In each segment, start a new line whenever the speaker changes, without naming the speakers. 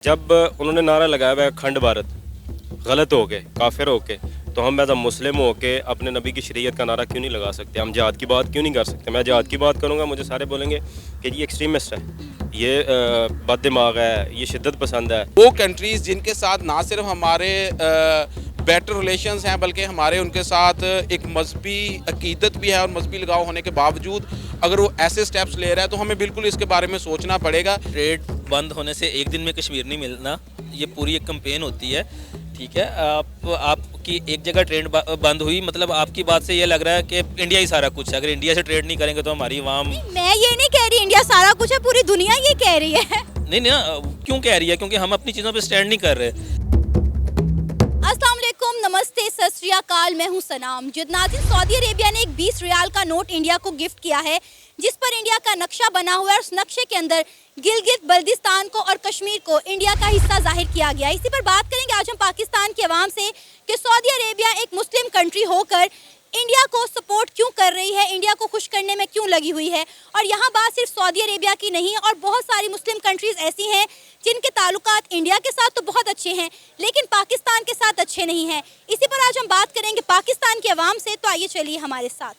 जब उन्होंने नारा लगाया हुआ है अखंड भारत, गलत हो के काफिर हो के, तो हम एज अ मुस्लिम हो के अपने नबी की शरीयत का नारा क्यों नहीं लगा सकते? हम जिहाद की बात क्यों नहीं कर सकते? मैं जिहाद की बात करूँगा, मुझे सारे बोलेंगे कि ये एक्सट्रीमिस्ट है, ये बद-दिमाग है, ये शिद्दत पसंद है।
वो कंट्रीज़ जिनके साथ ना सिर्फ हमारे बेटर रिलेशंस हैं बल्कि हमारे उनके साथ एक मजहबी अकीदत भी है और मजहबी लगाव होने के बावजूद अगर वो ऐसे स्टेप्स ले रहा है तो हमें बिल्कुल इसके बारे में सोचना पड़ेगा।
ट्रेड बंद होने से एक दिन में कश्मीर नहीं मिलना, ये पूरी एक कैंपेन होती है। ठीक है, आपकी एक जगह ट्रेड बंद हुई, मतलब आपकी बात से ये लग रहा है कि इंडिया ही सारा कुछ है। अगर इंडिया से ट्रेड नहीं करेंगे तो हमारी आवाम
मैं ये नहीं कह रही इंडिया सारा कुछ है, पूरी दुनिया ये कह रही है।
नहीं नहीं क्यों कह रही है? क्योंकि हम अपनी चीज़ों पे स्टैंड नहीं कर रहे।
अस्सलाम वालेकुम, नमस्ते, सत श्री अकाल, मैं हूं सनाम। नाज़रीन, सऊदी अरेबिया ने एक 20 रियाल का नोट इंडिया को गिफ्ट किया है जिस पर इंडिया का नक्शा बना हुआ है और उस नक्शे के अंदर गिलगित बल्दिस्तान को और कश्मीर को इंडिया का हिस्सा जाहिर किया गया है। इसी पर बात करेंगे आज हम पाकिस्तान की आवाम से कि सऊदी अरेबिया एक मुस्लिम कंट्री होकर इंडिया को सपोर्ट क्यों कर रही है, इंडिया को खुश करने में क्यों लगी हुई है। और यहाँ बात सिर्फ सऊदी अरेबिया की नहीं और बहुत सारी मुस्लिम कंट्रीज़ ऐसी हैं जिनके ताल्लुकात इंडिया के साथ तो बहुत अच्छे हैं लेकिन पाकिस्तान के साथ अच्छे नहीं हैं। इसी पर आज हम बात करेंगे पाकिस्तान की आवाम से, तो आइए चलिए हमारे साथ।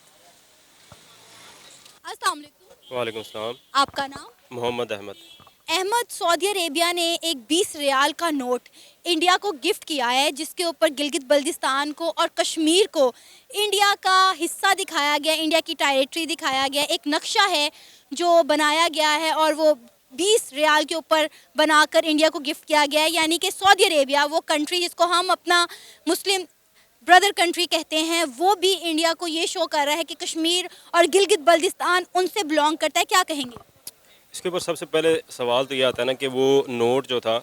अस्सलाम वालेकुम।
वालेकुम सलाम।
आपका नाम?
मोहम्मद अहमद।
अहमद, सऊदी अरेबिया ने एक 20 रियाल का नोट इंडिया को गिफ्ट किया है जिसके ऊपर गिलगित बल्दिस्तान को और कश्मीर को इंडिया का हिस्सा दिखाया गया, इंडिया की टेरिटरी दिखाया गया। एक नक्शा है जो बनाया गया है और वो 20 रियाल के ऊपर बनाकर इंडिया को गिफ्ट किया गया है। यानी कि सऊदी अरेबिया, वो कंट्री जिसको हम अपना मुस्लिम ब्रदर कंट्री कहते हैं, वो भी इंडिया को ये शो कर रहा है कि कश्मीर और गिलगित बल्दिस्तान उनसे बिलोंग करता है। क्या कहेंगे
इसके ऊपर सबसे पहले सवाल तो ये आता है ना कि वो नोट जो था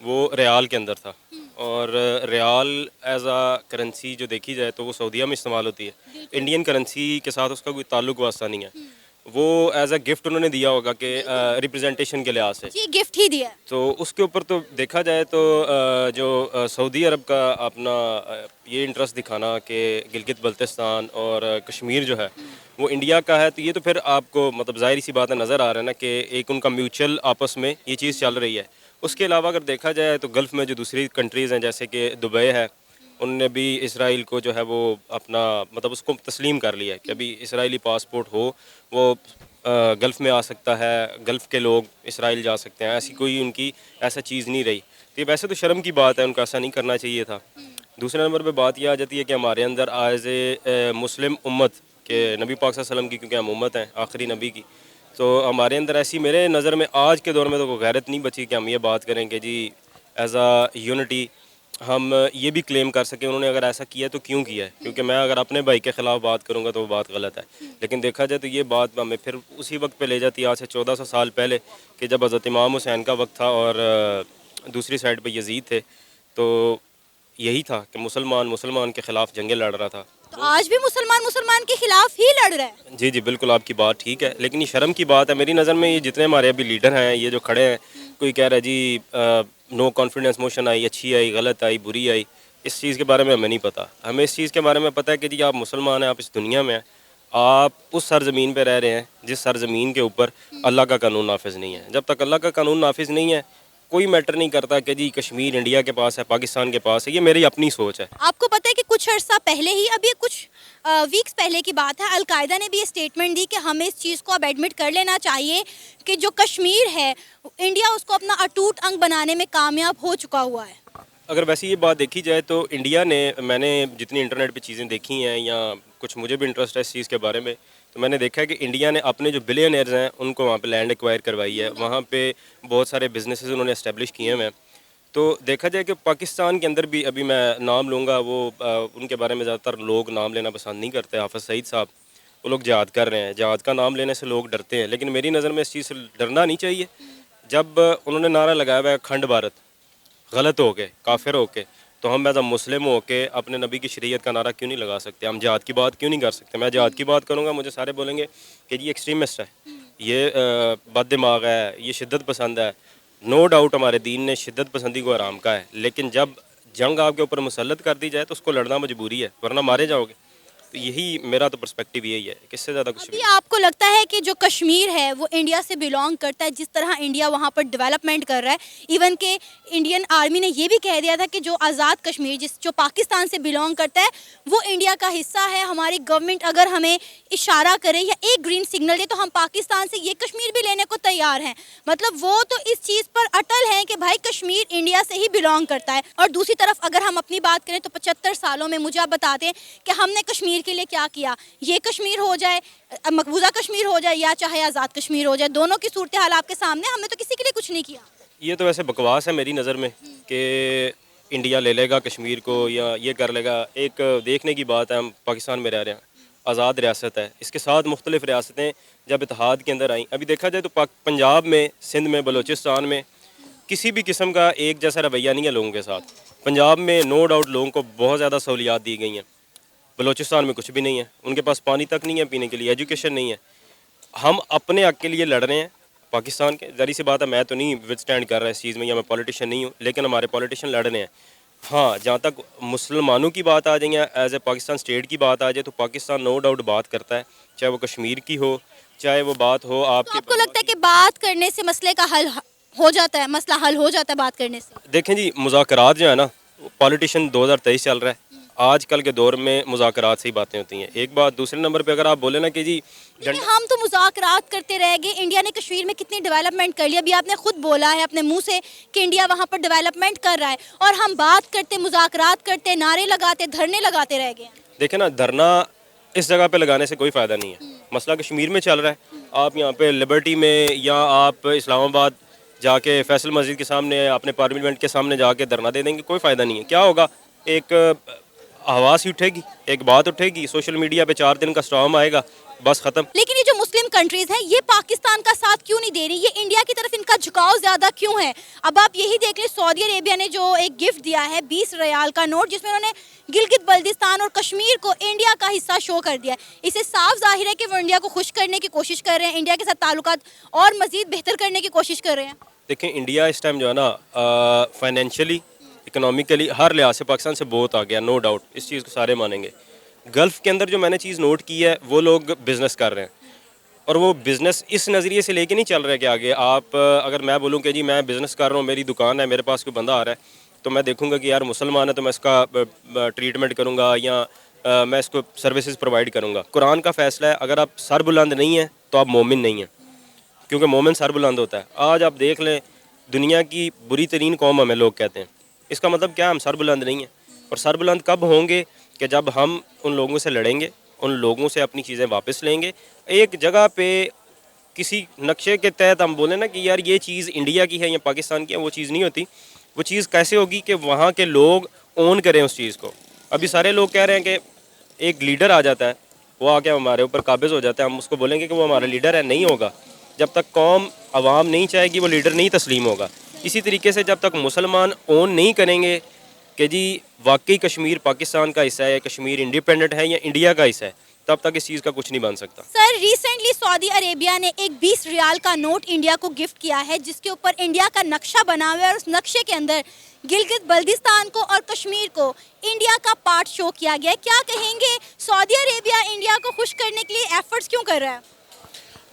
वो रियाल के अंदर था, और रियाल एज आ करेंसी जो देखी जाए तो वो सऊदीया में इस्तेमाल होती है। इंडियन करेंसी के साथ उसका कोई ताल्लुक वास्ता नहीं है। वो एज अ गिफ्ट उन्होंने दिया होगा कि रिप्रेजेंटेशन के लिहाज से,
जी, गिफ्ट ही दिया है।
तो उसके ऊपर तो देखा जाए तो जो सऊदी अरब का अपना ये इंटरेस्ट दिखाना कि गिलगित बल्तिस्तान और कश्मीर जो है वो इंडिया का है, तो ये तो फिर आपको मतलब ज़ाहिर सी बात है नज़र आ रहा है ना कि एक उनका म्यूचुअल आपस में ये चीज़ चल रही है। उसके अलावा अगर देखा जाए तो गल्फ़ में जो दूसरी कंट्रीज़ हैं जैसे कि दुबई है, उनने भी इसराइल को जो है वो अपना मतलब उसको तस्लीम कर लिया है कि अभी इसराइली पासपोर्ट हो वो गल्फ़ में आ सकता है, गल्फ़ के लोग इसराइल जा सकते हैं। ऐसी कोई उनकी ऐसा चीज़ नहीं रही। तो ये वैसे तो शर्म की बात है, उनको ऐसा नहीं करना चाहिए था। दूसरे नंबर पे बात यह आ जाती है कि हमारे अंदर एज ए मुस्लिम उम्मत के नबी पाक सल्लल्लाहु अलैहि वसल्लम की, क्योंकि हम उम्मत हैं आखिरी नबी की, तो हमारे अंदर ऐसी मेरे नज़र में आज के दौर में तो कोई गैरत नहीं बची कि हम ये बात करें कि जी एज आ यूनिटी हम ये भी क्लेम कर सकें उन्होंने अगर ऐसा किया तो क्यों किया है। क्योंकि मैं अगर अपने भाई के ख़िलाफ़ बात करूँगा तो वो बात गलत है, लेकिन देखा जाए तो ये बात हमें फिर उसी वक्त पे ले जाती है आज से 1400 साल पहले कि जब हज़रत इमाम हुसैन का वक्त था और दूसरी साइड पे यजीद थे, तो यही था कि मुसलमान के ख़िलाफ़ जंगें लड़ रहा था।
तो आज भी मुसलमान के खिलाफ ही लड़ रहा है।
जी जी बिल्कुल, आपकी बात ठीक है, लेकिन ये शर्म की बात है मेरी नज़र में। ये जितने हमारे अभी लीडर हैं, ये जो खड़े हैं, कोई कह रहा है जी नो कॉन्फिडेंस मोशन आई, अच्छी आई, गलत आई, बुरी आई, इस चीज़ के बारे में हमें नहीं पता। हमें इस चीज़ के बारे में पता है कि जी आप मुसलमान हैं, आप इस दुनिया में हैं, आप उस सरज़मीन पे रह रहे हैं जिस सरज़मीन के ऊपर अल्लाह का कानून नाफिज़ नहीं है। जब तक अल्लाह का कानून नाफिज़ नहीं है कोई मैटर नहीं करता कि जी कश्मीर इंडिया के पास है, पाकिस्तान के पास है। ये मेरी अपनी सोच है।
आपको पता है कि कुछ अर्सा पहले ही, अभी कुछ वीक्स पहले की बात है, अलकायदा ने भी ये स्टेटमेंट दी कि हमें इस चीज़ को अब एडमिट कर लेना चाहिए कि जो कश्मीर है इंडिया उसको अपना अटूट अंग बनाने में कामयाब हो चुका हुआ है।
अगर वैसे ये बात देखी जाए तो इंडिया ने, मैंने जितनी इंटरनेट पे चीज़ें देखी हैं या कुछ मुझे भी इंटरेस्ट है इस चीज़ के बारे में, तो मैंने देखा है कि इंडिया ने अपने जो बिलियनर्स हैं उनको वहाँ पे लैंड एक्वायर करवाई है, वहाँ पे बहुत सारे बिजनेसेस उन्होंने इस्टेब्लिश किए हुए हैं। तो देखा जाए कि पाकिस्तान के अंदर भी, अभी मैं नाम लूँगा वो उनके बारे में ज़्यादातर लोग नाम लेना पसंद नहीं करते, हाफ़िज़ सईद साहब, वो लोग जिहाद कर रहे हैं, जिहाद का नाम लेने से लोग डरते हैं, लेकिन मेरी नज़र में इस चीज़ से डरना नहीं चाहिए। जब उन्होंने नारा लगाया हुआ है अखंड भारत, गलत हो के काफिर हो के, तो हम एज अ मुस्लिम हो के अपने नबी की शरीयत का नारा क्यों नहीं लगा सकते? हम जिहाद की बात क्यों नहीं कर सकते? मैं जिहाद की बात करूँगा, मुझे सारे बोलेंगे कि ये एक्सट्रीमिस्ट है, ये बद-दिमाग है, ये शिद्दत पसंद है। नो डाउट हमारे दीन ने शिद्दत पसंदी को हराम कहा है, लेकिन जब जंग आपके ऊपर मुसल्लत कर दी जाए तो उसको लड़ना मजबूरी है, वरना मारे जाओगे। तो यही मेरा तो पर्सपेक्टिव यही है, इससे ज़्यादा कुछ
अभी
भी
आपको लगता है कि जो कश्मीर है वो इंडिया से बिलोंग करता है, जिस तरह इंडिया वहाँ पर डेवलपमेंट कर रहा है, इवन के इंडियन आर्मी ने ये भी कह दिया था कि जो आज़ाद कश्मीर जो पाकिस्तान से बिलोंग करता है वो इंडिया का हिस्सा है। हमारी गवर्नमेंट अगर हमें इशारा करे या एक ग्रीन सिग्नल दे तो हम पाकिस्तान से ये कश्मीर भी लेने को तैयार हैं। मतलब वो तो इस चीज़ पर अटल हैं कि भाई कश्मीर इंडिया से ही बिलोंग करता है। और दूसरी तरफ अगर हम अपनी बात करें तो 75 सालों में मुझे आप बता दें कि हमने कश्मीर के लिए क्या किया। ये कश्मीर हो जाए, मकबूजा कश्मीर हो जाए या चाहे आज़ाद कश्मीर हो जाए, दोनों की सूरत हाल आपके सामने, हमने तो किसी के लिए कुछ नहीं किया।
ये तो वैसे बकवास है मेरी नज़र में कि इंडिया ले लेगा कश्मीर को या ये कर लेगा। एक देखने की बात है, हम पाकिस्तान में रह रहे हैं, आज़ाद रियासत है, इसके साथ मुख्तलिफ़ रियासतें जब इत्तेहाद के अंदर आई, अभी देखा जाए तो पंजाब में, सिंध में, बलूचिस्तान में किसी भी किस्म का एक जैसा रवैया नहीं है लोगों के साथ। पंजाब में नो डाउट लोगों को बहुत ज़्यादा सहूलियात दी गई हैं, बलूचिस्तान में कुछ भी नहीं है, उनके पास पानी तक नहीं है पीने के लिए, एजुकेशन नहीं है। हम अपने हक के लिए लड़ रहे हैं पाकिस्तान के, ज़री सी बात है, मैं तो नहीं विद स्टैंड कर रहा इस चीज़ में, या मैं पॉलिटिशियन नहीं हूँ, लेकिन हमारे पॉलिटिशियन लड़ रहे हैं। हाँ, जहाँ तक मुसलमानों की बात आ जाए या एज ए पाकिस्तान स्टेट की बात आ जाए तो पाकिस्तान नो डाउट बात करता है, चाहे वो कश्मीर की हो, चाहे वो बात हो
तो
आपके।
आपको लगता है कि बात करने से मसले का हल हो जाता है, मसला हल हो जाता है बात करने से?
देखें जी, मुज़ाकरात जो है ना, पॉलिटिशियन 2023 चल रहा है, आजकल के दौर में मुज़ाकरात से ही बातें होती हैं। एक बात, दूसरे नंबर पे अगर आप बोले ना कि जी
लेकिन हम तो मुज़ाकरात करते रह गए। इंडिया ने कश्मीर में कितनी डेवलपमेंट कर ली, अभी आपने खुद बोला है अपने मुंह से कि इंडिया वहाँ पर डेवलपमेंट कर रहा है, और हम बात करते, मुज़ाकरात करते, नारे लगाते, धरने लगाते रह गए।
देखें ना, धरना इस जगह पे लगाने से कोई फ़ायदा नहीं है। मसला कश्मीर में चल रहा है, आप यहाँ पे लिबर्टी में या आप इस्लामाबाद जाके फैसल मस्जिद के सामने, अपने पार्लियामेंट के सामने जाके धरना दे देंगे, कोई फ़ायदा नहीं है। क्या होगा, एक आवाज़ ही उठेगी, एक बात उठेगी, सोशल मीडिया पे 4 दिन का स्टॉर्म आएगा, बस ख़त्म।
लेकिन ये जो मुस्लिम कंट्रीज हैं ये पाकिस्तान का साथ क्यों नहीं दे रही, ये इंडिया की तरफ इनका झुकाव ज्यादा क्यों है? अब आप यही देख लें, सऊदी अरेबिया ने जो एक गिफ्ट दिया है 20 रियाल का नोट, जिसमें उन्होंने गिलगित बल्दिस्तान और कश्मीर को इंडिया का हिस्सा शो कर दिया है। इसे साफ जाहिर है कि वो इंडिया को खुश करने की कोशिश कर रहे हैं, इंडिया के साथ ताल्लुकात और मजीद बेहतर करने की कोशिश कर रहे हैं।
देखें, इंडिया इस टाइम जो है ना, फाइनेंशियली, इकोनॉमिकली, हर लिहाज से पाकिस्तान से बहुत आ गया, नो डाउट, इस चीज़ को सारे मानेंगे। गल्फ़ के अंदर जो मैंने चीज़ नोट की है, वो लोग बिज़नेस कर रहे हैं, और वो बिज़नेस इस नज़रिए से लेके नहीं चल रहे कि आगे आप, अगर मैं बोलूँ कि जी मैं बिज़नेस कर रहा हूँ, मेरी दुकान है, मेरे पास कोई बंदा आ रहा है, तो मैं देखूँगा कि यार मुसलमान है तो मैं इसका ट्रीटमेंट करूँगा या मैं इसको सर्विसेज प्रोवाइड करूँगा। कुरान का फ़ैसला है, अगर आप सर बुलंद नहीं हैं तो आप मोमिन नहीं हैं, क्योंकि मोमिन सर बुलंद होता है। आज आप देख लें, दुनिया की बुरी तरीन कौम हमें लोग कहते हैं, इसका मतलब क्या, हम सर बुलंद नहीं हैं। और सर बुलंद कब होंगे कि जब हम उन लोगों से लड़ेंगे, उन लोगों से अपनी चीज़ें वापस लेंगे। एक जगह पे किसी नक्शे के तहत हम बोलें ना कि यार ये चीज़ इंडिया की है या पाकिस्तान की है, वो चीज़ नहीं होती। वो चीज़ कैसे होगी कि वहाँ के लोग ओन करें उस चीज़ को। अभी सारे लोग कह रहे हैं कि एक लीडर आ जाता है, वो आके हमारे ऊपर काबिज़ हो जाता है, हम उसको बोलेंगे कि वो हमारा लीडर है, नहीं होगा। जब तक कौम आवाम नहीं चाहेगी वो लीडर नहीं तस्लीम होगा। इसी तरीके से जब तक मुसलमान ओन नहीं करेंगे कि जी वाकई कश्मीर पाकिस्तान का हिस्सा है, कश्मीर इंडिपेंडेंट है या इंडिया का हिस्सा है, तब तक इस चीज़ का कुछ नहीं बन सकता।
सर, रिसेंटली सऊदी अरेबिया ने एक 20 रियाल का नोट इंडिया को गिफ्ट किया है, जिसके ऊपर इंडिया का नक्शा बना हुआ है, और उस नक्शे के अंदर गिलगित बल्दिस्तान को और कश्मीर को इंडिया का पार्ट शो किया गया है। क्या कहेंगे, सऊदी अरेबिया इंडिया को खुश करने के लिए एफर्ट्स क्यों कर रहा है?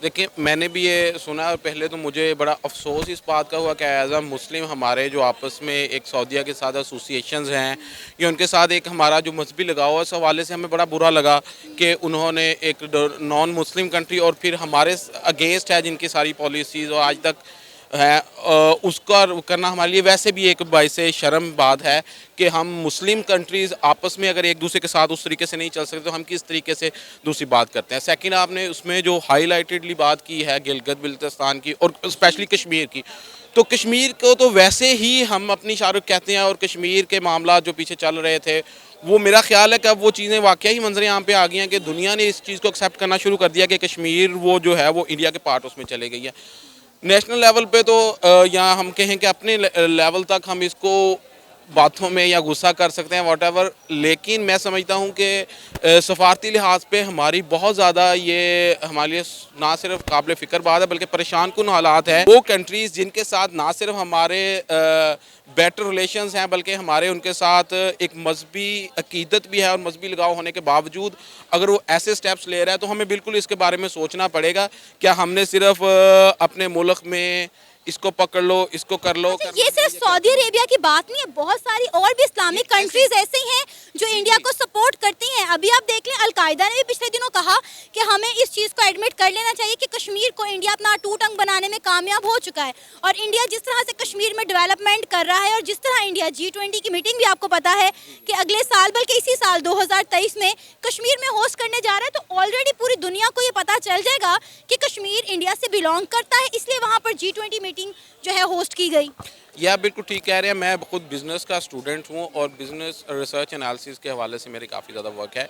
देखिए, मैंने भी ये सुना, और पहले तो मुझे बड़ा अफसोस इस बात का हुआ कि एज अ मुस्लिम हमारे जो आपस में एक सऊदीया के साथ एसोसिएशंस हैं या उनके साथ एक हमारा जो मजहबी लगाव है, इस हवाले से हमें बड़ा बुरा लगा कि उन्होंने एक नॉन मुस्लिम कंट्री और फिर हमारे अगेंस्ट है जिनकी सारी पॉलिसीज़ और आज तक है, उसका करना हमारे लिए वैसे भी एक बाइस शर्म बात है कि हम मुस्लिम कंट्रीज़ आपस में अगर एक दूसरे के साथ उस तरीके से नहीं चल सकते तो हम किस तरीके से दूसरी बात करते हैं। सेकंड, आपने उसमें जो हाईलाइटेडली बात की है गिलगित बल्तिस्तान की और स्पेशली कश्मीर की, तो कश्मीर को तो वैसे ही हम अपनी शाहरुख कहते हैं, और कश्मीर के मामला जो पीछे चल रहे थे वो मेरा ख्याल है कि अब वो चीज़ें वाकई ही मंजर यहाँ पे आ गई हैं कि दुनिया ने इस चीज़ को एक्सेप्ट करना शुरू कर दिया कि कश्मीर वो जो है वो इंडिया के पार्ट उसमें चले गई है। नेशनल लेवल पे तो या हम कहें कि अपने लेवल तक हम इसको बातों में या गुस्सा कर सकते हैं वॉट, लेकिन मैं समझता हूँ कि सफारती लिहाज पे हमारी बहुत ज़्यादा ये हमारे लिए ना सिर्फ काबिल फ़िक्र बात है बल्कि परेशान कुन हालात हैं। वो कंट्रीज़ जिनके साथ ना सिर्फ हमारे बेटर रिलेशंस हैं बल्कि हमारे उनके साथ एक मजहबी अकीदत भी है, और मजहबी लगाव होने के बावजूद अगर वो ऐसे स्टेप्स ले रहा है तो हमें बिल्कुल इसके बारे में सोचना पड़ेगा। क्या हमने सिर्फ अपने मुल्क में इसको पकड़ लो, इसको कर लो।
ये सिर्फ सऊदी अरेबिया की बात नहीं है, बहुत सारी और भी इस्लामिक कंट्रीज ऐसे ही हैं जो इंडिया को सपोर्ट करती हैं। अभी आप देख लें, अलकायदा ने भी पिछले दिनों कहा कि हमें इस चीज़ को एडमिट कर लेना चाहिए कि कश्मीर को इंडिया अपना टूट अंग बनाने में कामयाब हो चुका है। और इंडिया जिस तरह से कश्मीर में डेवलपमेंट कर रहा है, और जिस तरह इंडिया G20 की मीटिंग भी आपको पता है कि अगले साल बल्कि इसी साल 2023 में कश्मीर में होस्ट करने जा रहा है, तो ऑलरेडी पूरी दुनिया को ये पता चल जाएगा कि कश्मीर इंडिया से बिलोंग करता है, इसलिए वहाँ पर G20 मीटिंग जो है होस्ट की गई।
या बिल्कुल ठीक कह रहे हैं। मैं खुद बिज़नेस का स्टूडेंट हूँ और बिज़नेस रिसर्च एनालिसिस के हवाले से मेरे काफ़ी ज़्यादा वर्क है।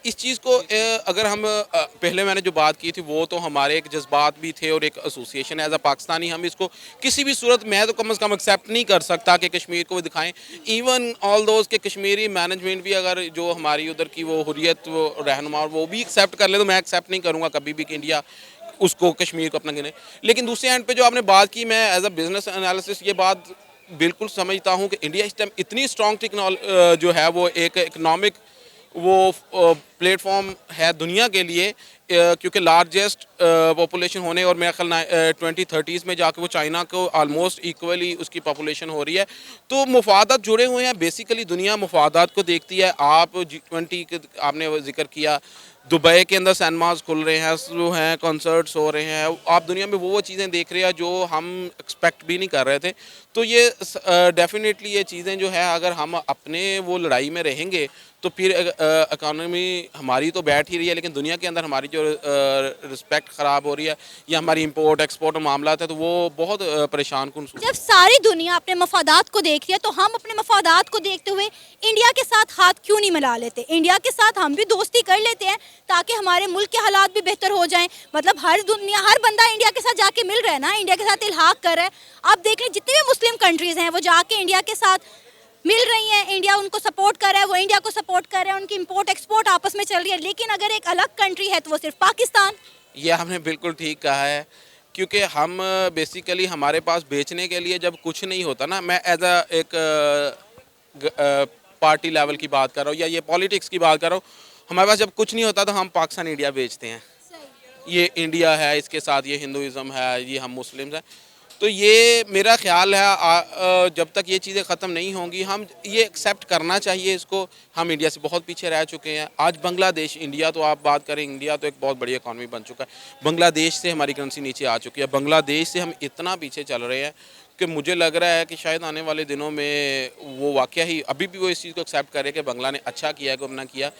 इस चीज़ को अगर हम पहले मैंने जो बात की थी वो तो हमारे एक जज्बात भी थे और एक एसोसिएशन एज अ पाकिस्तानी हम इसको किसी भी सूरत मैं तो कम से कम एक्सेप्ट नहीं कर सकता कि कश्मीर को दिखाएं। इवन ऑल दोस्त के कश्मीरी मैनेजमेंट भी अगर जो हमारी उधर की वो हुर्रियत वो रहनुमा वो भी एक्सेप्ट कर ले तो मैं एक्सेप्ट नहीं करूँगा कभी भी कि इंडिया उसको कश्मीर को अपना गिने। लेकिन दूसरे एंड पे जो आपने बात की, मैं एज अ बिजनेस एनालिसिस ये बात बिल्कुल समझता हूँ कि इंडिया इस टाइम इतनी स्ट्रॉन्ग टेक्नोलॉजी जो है वो एक इकोनॉमिक वो प्लेटफॉर्म है दुनिया के लिए, क्योंकि लार्जेस्ट पॉपुलेशन होने और मेरा ख्याल 2030 में जाके वो चाइना को आलमोस्ट इक्वली उसकी पॉपुलेशन हो रही है। तो मुफादात जुड़े हुए हैं, बेसिकली दुनिया मुफादात को देखती है। आप G20 आपने वो जिक्र किया, दुबई के अंदर सिनेमाज खुल रहे हैं, जो हैं कॉन्सर्ट्स हो रहे हैं, आप दुनिया में वो चीज़ें देख रहे हैं जो हम एक्सपेक्ट भी नहीं कर रहे थे। तो ये डेफिनेटली ये चीज़ें जो है अगर हम अपने वो लड़ाई में रहेंगे तो फिर इकॉनमी हमारी तो बैठ ही रही है, लेकिन दुनिया के अंदर हमारी जो रिस्पेक्ट ख़राब हो रही है या हमारी इंपोर्ट एक्सपोर्ट मामला है तो वो बहुत परेशान कुन।
जब सारी दुनिया अपने मफादात को देख रही है तो हम अपने मफादात को देखते हुए इंडिया के साथ हाथ क्यों नहीं मिला लेते? इंडिया के साथ हम भी दोस्ती कर लेते हैं ताकि हमारे मुल्क के हालात भी बेहतर हो जाएं। मतलब हर बंदा इंडिया के साथ जाके मिल रहा है ना, इंडिया के साथ इल्हाक कर रहा है। आप देख लें जितने भी मुस्लिम कंट्रीज़ हैं वो जाके इंडिया के साथ मिल रही हैं, इंडिया उनको सपोर्ट कर रहा है, वो इंडिया को सपोर्ट कर रहे हैं, उनकी इंपोर्ट एक्सपोर्ट आपस में चल रही है। लेकिन अगर एक अलग कंट्री है तो वो सिर्फ पाकिस्तान।
ये आपने बिल्कुल ठीक कहा है, क्योंकि हम बेसिकली हमारे पास बेचने के लिए जब कुछ नहीं होता ना, मैं एज अ एक पार्टी लेवल की बात कर रहा हूँ या ये पॉलिटिक्स की बात कर रहा हूँ, हमारे पास जब कुछ नहीं होता तो हम पाकिस्तान इंडिया बेचते हैं। ये इंडिया है, इसके साथ ये हिंदुज़म है, ये हम मुस्लिम्स हैं। तो ये मेरा ख्याल है जब तक ये चीज़ें ख़त्म नहीं होंगी हम ये एक्सेप्ट करना चाहिए इसको। हम इंडिया से बहुत पीछे रह चुके हैं। आज बांग्लादेश, इंडिया तो आप बात करें, इंडिया तो एक बहुत बड़ी इकॉनमी बन चुका है, बांग्लादेश से हमारी करेंसी नीचे आ चुकी है। बांग्लादेश से हम इतना पीछे चल रहे हैं कि मुझे लग रहा है कि शायद आने वाले दिनों में वो वाक़या ही अभी भी वो इस चीज़ को एक्सेप्ट करे कि बांग्ला ने अच्छा किया कि ना किया।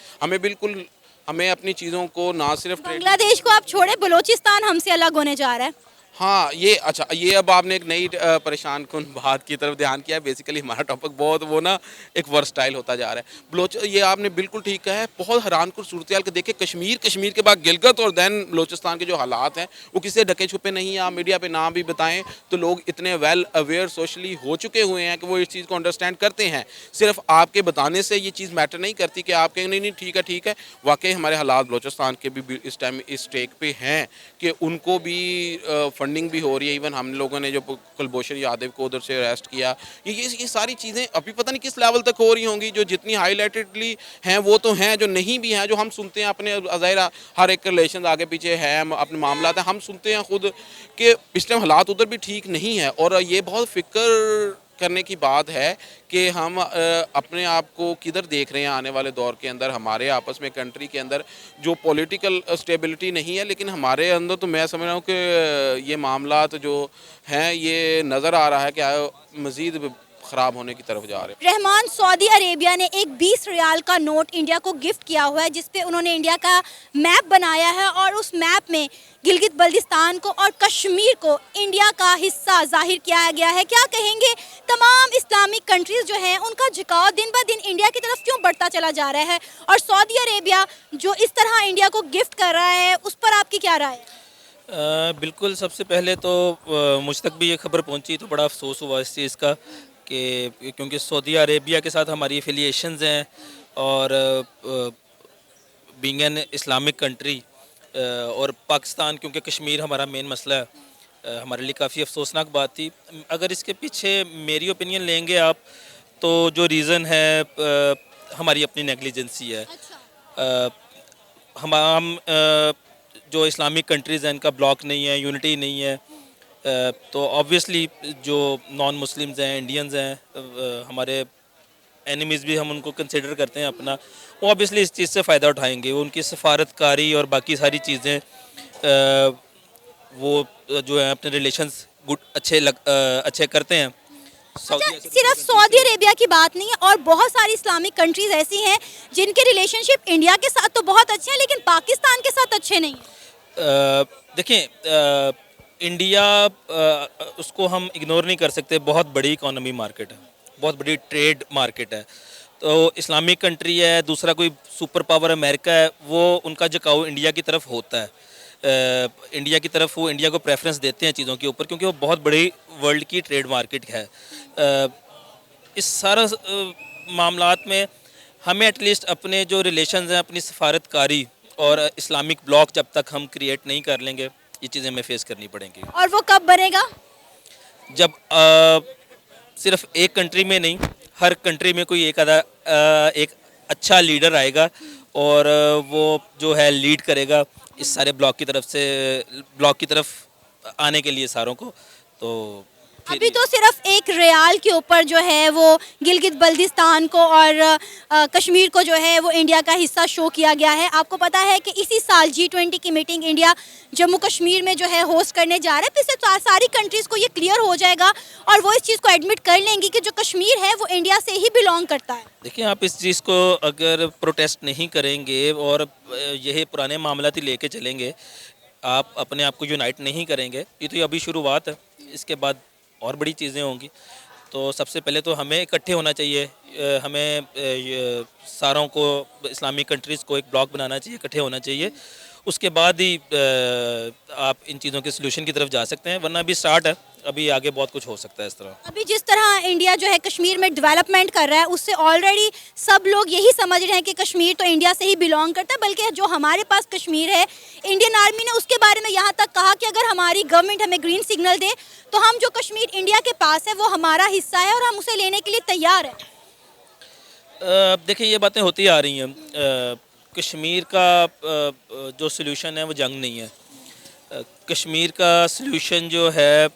हमें अपनी चीज़ों को ना सिर्फ
बांग्लादेश को आप छोड़े, बलूचिस्तान हमसे अलग होने जा रहा है।
हाँ, ये अच्छा, ये अब आपने एक नई परेशान कुन बात की तरफ ध्यान किया है। बेसिकली हमारा टॉपिक बहुत वो ना एक वर्सटाइल होता जा रहा है। ये आपने बिल्कुल ठीक कहा है। बहुत हैरान कुन सूरत के देखे, कश्मीर के बाद गिलगित और दैन बलोचिस्तान के जो हालात हैं वो किसी ढके छुपे नहीं। आप मीडिया पे नाम भी बताएं तो लोग इतने वेल अवेयर सोशली हो चुके हुए हैं कि वो इस चीज़ को अंडरस्टैंड करते हैं। सिर्फ आपके बताने से ये चीज़ मैटर नहीं करती कि आप कहें नहीं ठीक है, वाकई हमारे हालात बलोचिस्तान के भी इस टाइम इस स्टेक पे हैं कि उनको भी फंडिंग भी हो रही है। इवन हम लोगों ने जो कुलभूषण यादव को उधर से अरेस्ट किया, ये सारी चीज़ें अभी पता नहीं किस लेवल तक हो रही होंगी। जो जितनी हाईलाइटेडली हैं वो तो हैं, जो नहीं भी हैं, जो हम सुनते हैं अपने ज़ाहिर हर एक रिलेशन आगे पीछे है, अपने मामला है, हम सुनते हैं खुद कि इस टाइम हालात उधर भी ठीक नहीं है। और ये बहुत फिक्र करने की बात है कि हम अपने आप को किधर देख रहे हैं आने वाले दौर के अंदर। हमारे आपस में कंट्री के अंदर जो पॉलिटिकल स्टेबिलिटी नहीं है, लेकिन हमारे अंदर तो मैं समझ रहा हूँ कि ये मामलात जो हैं ये नज़र आ रहा है कि मज़ीद ख़राब होने की तरफ जा रहे हैं।
रहमान सऊदी अरेबिया ने एक 20 रियाल का नोट इंडिया को गिफ्ट किया हुआ है, जिसपे उन्होंने इंडिया का मैप बनाया है और उस मैप में गिलगित बल्तिस्तान को और कश्मीर को इंडिया का हिस्सा जाहिर किया गया है। क्या कहेंगे, तमाम इस्लामिक कंट्रीज़ जो हैं उनका झुकाव दिन ब दिन इंडिया की तरफ क्यों बढ़ता चला जा रहा है, और सऊदी अरेबिया जो इस तरह इंडिया को गिफ्ट कर रहा है उस पर आपकी क्या राय है?
बिल्कुल, सबसे पहले तो मुझ तक भी ये खबर पहुंची तो बड़ा अफसोस हुआ इस चीज़ का कि क्योंकि सऊदी अरेबिया के साथ हमारी एफिलिएशंस हैं और बीइंग एन इस्लामिक कंट्री और पाकिस्तान, क्योंकि कश्मीर हमारा मेन मसला है, हमारे लिए काफ़ी अफसोसनाक बात थी। अगर इसके पीछे मेरी ओपिनियन लेंगे आप, तो जो रीज़न है हमारी अपनी नेग्लिजेंसी है। हम जो इस्लामिक कंट्रीज़ हैं इनका ब्लॉक नहीं है, यूनिटी नहीं है, तो ऑब्वियसली जो नॉन मुस्लिम्स हैं, इंडियंस हैं, हमारे एनिमीज़ भी हम उनको कंसिडर करते हैं अपना, वो ऑब्वियसली इस चीज़ से फ़ायदा उठाएंगे। वो उनकी सफारतकारी और बाकी सारी चीज़ें वो जो है अपने रिलेशंस अच्छे करते हैं।
सिर्फ सऊदी अरेबिया की बात नहीं है, और बहुत सारी इस्लामिक कंट्रीज ऐसी हैं जिनके रिलेशनशिप इंडिया के साथ तो बहुत अच्छे हैं लेकिन पाकिस्तान के साथ अच्छे नहीं हैं।
देखें, इंडिया उसको हम इग्नोर नहीं कर सकते, बहुत बड़ी इकोनॉमी मार्केट है, बहुत बड़ी ट्रेड मार्केट है। तो इस्लामिक कंट्री है, दूसरा कोई सुपर पावर अमेरिका है, वो उनका झुकाव इंडिया की तरफ होता है। इंडिया की तरफ वो इंडिया को प्रेफरेंस देते हैं चीज़ों के ऊपर, क्योंकि वो बहुत बड़ी वर्ल्ड की ट्रेड मार्केट है। इस सारा मामलात में हमें एटलीस्ट अपने जो रिलेशंस हैं, अपनी सफारतकारी और इस्लामिक ब्लॉक जब तक हम क्रिएट नहीं कर लेंगे, ये चीज़ें हमें फेस करनी पड़ेंगी।
और वो कब बनेगा?
जब सिर्फ एक कंट्री में नहीं, हर कंट्री में कोई एक अच्छा लीडर आएगा और वो जो है लीड करेगा इस सारे ब्लॉक की तरफ आने के लिए सारों को। तो
अभी तो सिर्फ एक रियाल के ऊपर जो है वो गिलगित बल्तिस्तान को और कश्मीर को जो है वो इंडिया का हिस्सा शो किया गया है। आपको पता है कि इसी साल G20 की मीटिंग इंडिया जम्मू कश्मीर में जो है होस्ट करने जा रहा है। तो इससे सारी कंट्रीज़ को ये क्लियर हो जाएगा और वो इस चीज़ को एडमिट कर लेंगी कि जो कश्मीर है वो इंडिया से ही बिलोंग करता है।
देखिए, आप इस चीज़ को अगर प्रोटेस्ट नहीं करेंगे और यही पुराने मामलात ही लेके चलेंगे, आप अपने आप को यूनाइट नहीं करेंगे, ये तो अभी शुरुआत है, इसके बाद और बड़ी चीज़ें होंगी। तो सबसे पहले तो हमें इकट्ठे होना चाहिए, हमें सारों को, इस्लामिक कंट्रीज़ को एक ब्लॉक बनाना चाहिए, इकट्ठे होना चाहिए। उसके बाद ही आप इन चीज़ों के सलूशन की तरफ जा सकते हैं, वरना अभी स्टार्ट है, अभी आगे बहुत कुछ हो सकता है इस तरह।
अभी जिस तरह इंडिया जो है कश्मीर में डेवलपमेंट कर रहा है, उससे ऑलरेडी सब लोग यही समझ रहे हैं कि कश्मीर तो इंडिया से ही बिलोंग करता है। बल्कि जो हमारे पास कश्मीर है, इंडियन आर्मी ने उसके बारे में यहाँ तक कहा कि अगर हमारी गवर्नमेंट हमें ग्रीन सिग्नल दे तो हम जो कश्मीर इंडिया के पास है वो हमारा हिस्सा है और हम उसे लेने के लिए तैयार हैं।
देखिए, ये बातें होती आ रही हैं। कश्मीर का जो सलूशन है वो जंग नहीं है। कश्मीर का सलूशन जो है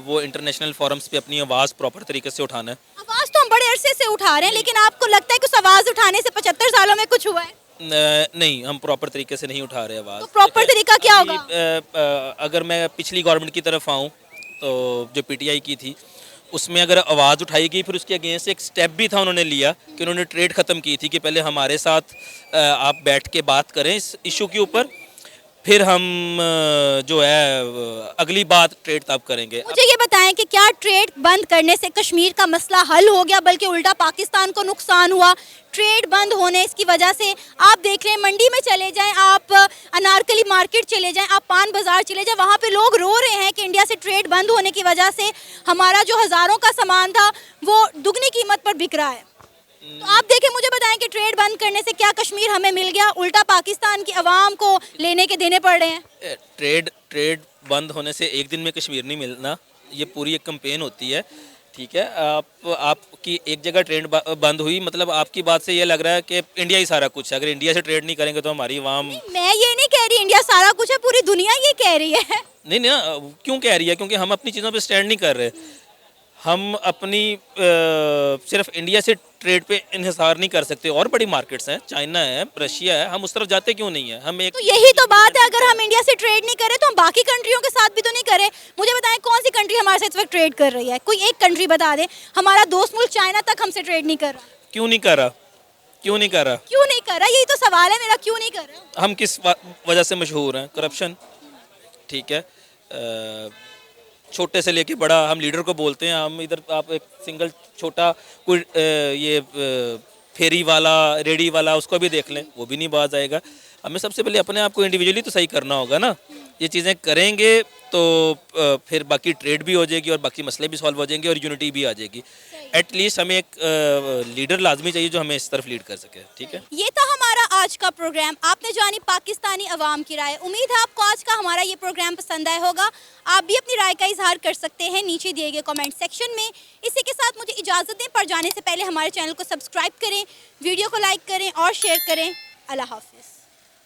वो इंटरनेशनल फोरम्स पे अपनी आवाज़ प्रॉपर तरीके से उठाना है।
आवाज़ तो हम बड़े अरसे से उठा रहे हैं, लेकिन आपको लगता है कि उस आवाज़ उठाने से 75 सालों में कुछ हुआ है?
नहीं, हम प्रॉपर तरीके से नहीं उठा रहे आवाज़।
तो प्रॉपर तरीका क्या होगा?
अगर मैं पिछली गवर्नमेंट की तरफ आऊँ, तो जो PTI की थी, उसमें अगर आवाज़ उठाई गई, फिर उसके अगेंस्ट एक स्टेप भी था उन्होंने लिया कि उन्होंने ट्रेड ख़त्म की थी कि पहले हमारे साथ आप बैठ के बात करें इस इशू के ऊपर, फिर हम जो है अगली बात ट्रेड तब करेंगे।
मुझे ये बताएं कि क्या ट्रेड बंद करने से कश्मीर का मसला हल हो गया, बल्कि उल्टा पाकिस्तान को नुकसान हुआ? ट्रेड बंद होने इसकी वजह से आप देख लें, मंडी में चले जाएं, आप अनारकली मार्केट चले जाएं, आप पान बाज़ार चले जाएं, वहाँ पे लोग रो रहे हैं कि इंडिया से ट्रेड बंद होने की वजह से हमारा जो हज़ारों का सामान था वो दुगनी कीमत पर बिक रहा है। तो आप देखें, मुझे बताएं कि ट्रेड बंद करने से क्या कश्मीर हमें मिल गया? उल्टा पाकिस्तान की आवाम को लेने के देने पड़ रहे हैं।
ट्रेड बंद होने से एक दिन में कश्मीर नहीं मिलना, ये पूरी एक कैंपेन होती है, ठीक है। आपकी एक जगह ट्रेड बंद हुई, मतलब आपकी बात से ये लग रहा है कि इंडिया ही सारा कुछ है। अगर इंडिया से ट्रेड नहीं करेंगे तो हमारी आवाम।
मैं ये नहीं कह रही इंडिया सारा कुछ है, पूरी दुनिया ये कह रही है।
नहीं, क्यों कह रही है? क्योंकि हम अपनी चीज़ों पे स्टैंड नहीं कर रहे। हम अपनी सिर्फ इंडिया से ट्रेड पे इन्हिसार नहीं कर सकते, और बड़ी मार्केट्स हैं, चाइना है, रशिया है, हम उस तरफ जाते क्यों नहीं है? हम एक
तो यही तो बात है, अगर हम इंडिया से ट्रेड नहीं करें तो हम बाकी कंट्रियों के साथ भी तो नहीं करें। मुझे बताएं कौन सी कंट्री हमारे साथ इस वक्त ट्रेड कर रही है? कोई एक कंट्री बता दे। हमारा दोस्त मुल्क चाइना तक हमसे ट्रेड नहीं कर रहा।
क्यों नहीं कर रहा? क्यों नहीं कर रहा?
क्यों नहीं कर रहा? यही तो सवाल है मेरा, क्यों नहीं कर रहा?
हम किस वजह से मशहूर हैं? करप्शन, ठीक है। छोटे से लेके बड़ा हम लीडर को बोलते हैं। हम इधर आप एक सिंगल छोटा कोई ये फेरी वाला, रेडी वाला, उसको भी देख लें, वो भी नहीं बाज आएगा। हमें सबसे पहले अपने आप को इंडिविजुअली तो सही करना होगा ना। ये चीज़ें करेंगे तो फिर बाकी ट्रेड भी हो जाएगी और बाकी मसले भी सॉल्व हो जाएंगे और यूनिटी भी आ जाएगी। एटलीस्ट हमें एक लीडर लाजमी चाहिए जो हमें इस तरफ लीड कर सके, ठीक है।
ये था हमारा आज का प्रोग्राम। आपने जानी पाकिस्तानी अवाम की राय। उम्मीद है आपको आज का हमारा ये प्रोग्राम पसंद आया होगा। आप भी अपनी राय का इजहार कर सकते हैं नीचे दिए गए कमेंट सेक्शन में। इसी के साथ मुझे इजाज़त दें, पर जाने से पहले हमारे चैनल को सब्सक्राइब करें, वीडियो को लाइक करें और शेयर करें। अल्लाह हाफिज़।